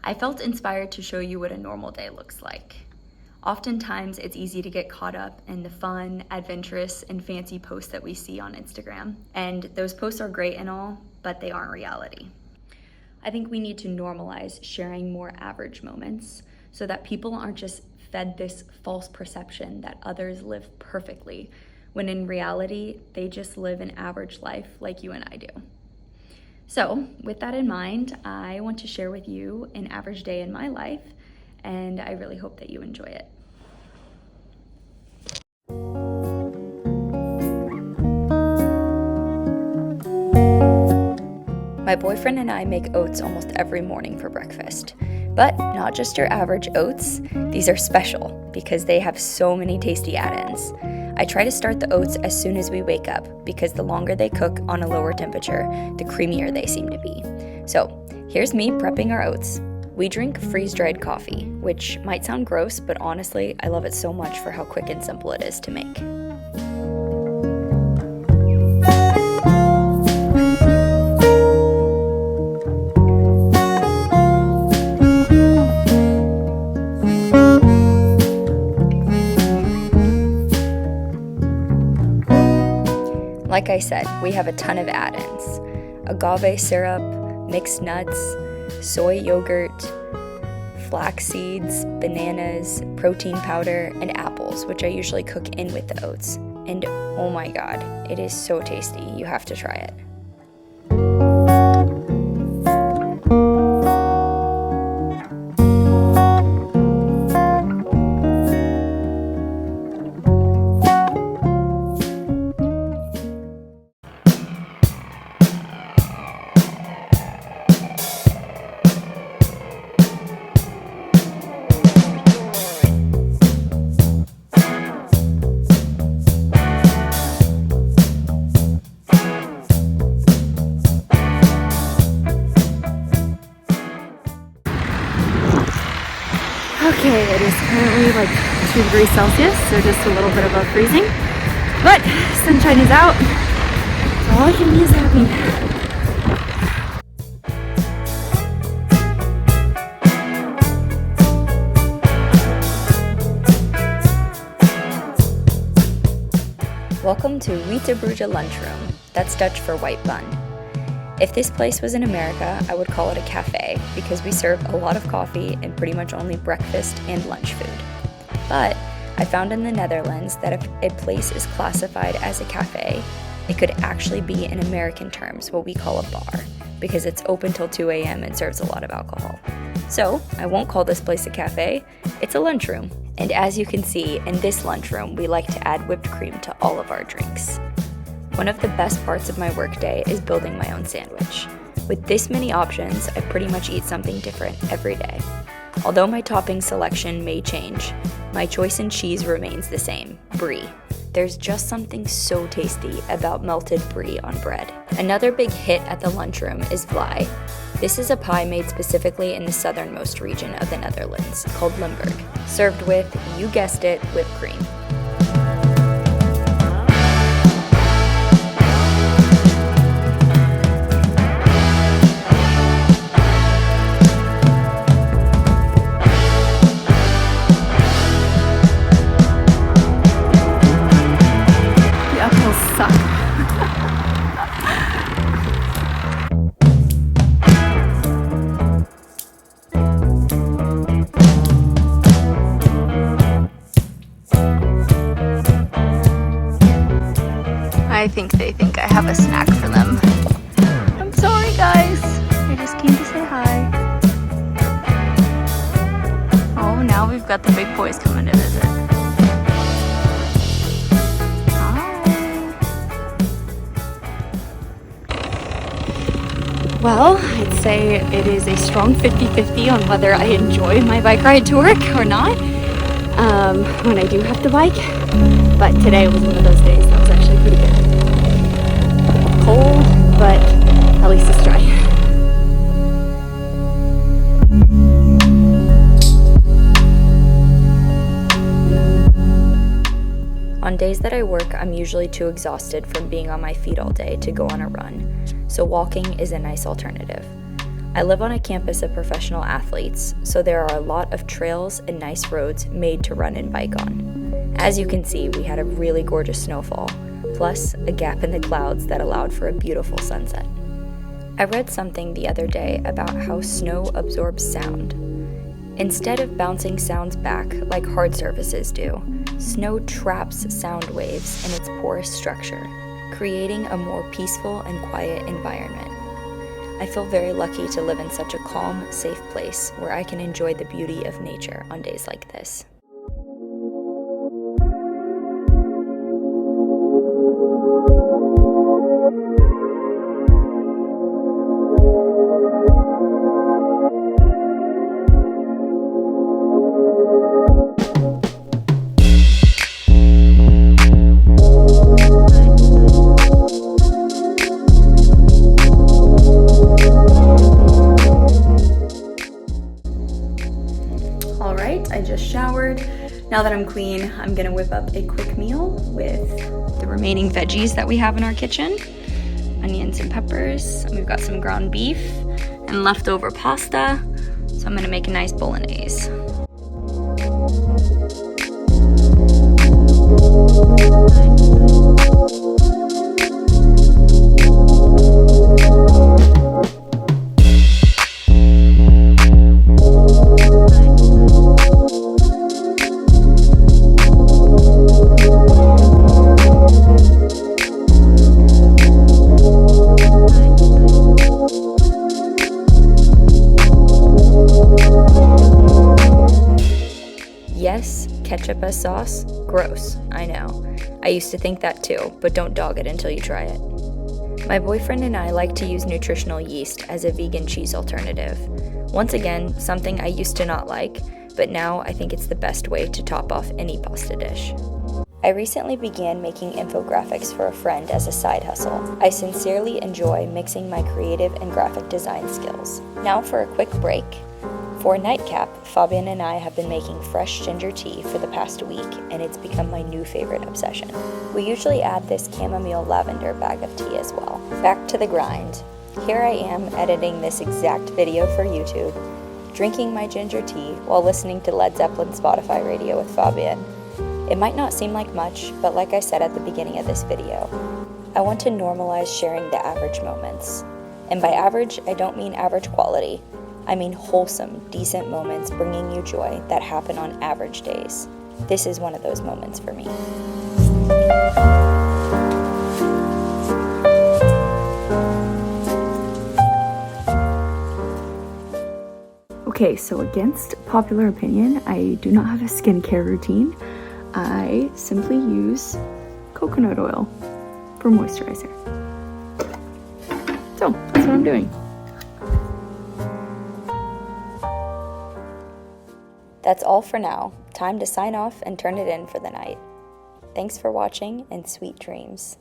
I felt inspired to show you what a normal day looks like. Oftentimes, it's easy to get caught up in the fun, adventurous, and fancy posts that we see on Instagram. And those posts are great and all, but they aren't reality. I think we need to normalize sharing more average moments so that people aren't just fed this false perception that others live perfectly, when in reality, they just live an average life like you and I do. So, with that in mind, I want to share with you an average day in my life, and I really hope that you enjoy it. My boyfriend and I make oats almost every morning for breakfast. But not just your average oats, these are special because they have so many tasty add-ins. I try to start the oats as soon as we wake up because the longer they cook on a lower temperature, the creamier they seem to be. So here's me prepping our oats. We drink freeze-dried coffee, which might sound gross, but honestly, I love it so much for how quick and simple it is to make. Like I said, we have a ton of add-ins. Agave syrup, mixed nuts, soy yogurt, flax seeds, bananas, protein powder, and apples, which I usually cook in with the oats. And oh my god, it is so tasty. You have to try it. Okay, it is currently like 2 degrees Celsius, so just a little bit above freezing. But sunshine is out, so all I can be is happy. Welcome to Witte Bruja lunchroom. That's Dutch for white bun. If this place was in America, I would call it a cafe because we serve a lot of coffee and pretty much only breakfast and lunch food. But I found in the Netherlands that if a place is classified as a cafe, it could actually be in American terms what we call a bar because it's open till 2 a.m. and serves a lot of alcohol. So I won't call this place a cafe, it's a lunchroom. And as you can see, in this lunchroom, we like to add whipped cream to all of our drinks. One of the best parts of my workday is building my own sandwich. With this many options, I pretty much eat something different every day. Although my topping selection may change, my choice in cheese remains the same, brie. There's just something so tasty about melted brie on bread. Another big hit at the lunchroom is vlaai. This is a pie made specifically in the southernmost region of the Netherlands, called Limburg, served with, you guessed it, whipped cream. I think they think I have a snack for them. I'm sorry guys, I just came to say hi. Oh, now we've got the big boys coming to visit. Hi. Well, I'd say it is a strong 50-50 on whether I enjoy my bike ride to work or not when I do have to bike. But today was one of those days that was actually pretty good. Cold, but at least it's dry. On days that I work, I'm usually too exhausted from being on my feet all day to go on a run, so walking is a nice alternative. I live on a campus of professional athletes, so there are a lot of trails and nice roads made to run and bike on. As you can see, we had a really gorgeous snowfall, plus a gap in the clouds that allowed for a beautiful sunset. I read something the other day about how snow absorbs sound. Instead of bouncing sounds back like hard surfaces do, snow traps sound waves in its porous structure, creating a more peaceful and quiet environment. I feel very lucky to live in such a calm, safe place where I can enjoy the beauty of nature on days like this. I just showered. Now that I'm clean, I'm gonna whip up a quick meal with the remaining veggies that we have in our kitchen. Onions and peppers. We've got some ground beef and leftover pasta. So I'm gonna make a nice bolognese. Yes, ketchup as sauce? Gross, I know. I used to think that too, but don't dog it until you try it. My boyfriend and I like to use nutritional yeast as a vegan cheese alternative. Once again, something I used to not like, but now I think it's the best way to top off any pasta dish. I recently began making infographics for a friend as a side hustle. I sincerely enjoy mixing my creative and graphic design skills. Now for a quick break. For a nightcap, Fabian and I have been making fresh ginger tea for the past week, and it's become my new favorite obsession. We usually add this chamomile lavender bag of tea as well. Back to the grind. Here I am editing this exact video for YouTube, drinking my ginger tea while listening to Led Zeppelin Spotify radio with Fabian. It might not seem like much, but like I said at the beginning of this video, I want to normalize sharing the average moments. And by average, I don't mean average quality. I mean wholesome, decent moments bringing you joy that happen on average days. This is one of those moments for me. Okay, so against popular opinion, I do not have a skincare routine. I simply use coconut oil for moisturizer. So, that's what I'm doing. That's all for now. Time to sign off and turn it in for the night. Thanks for watching and sweet dreams.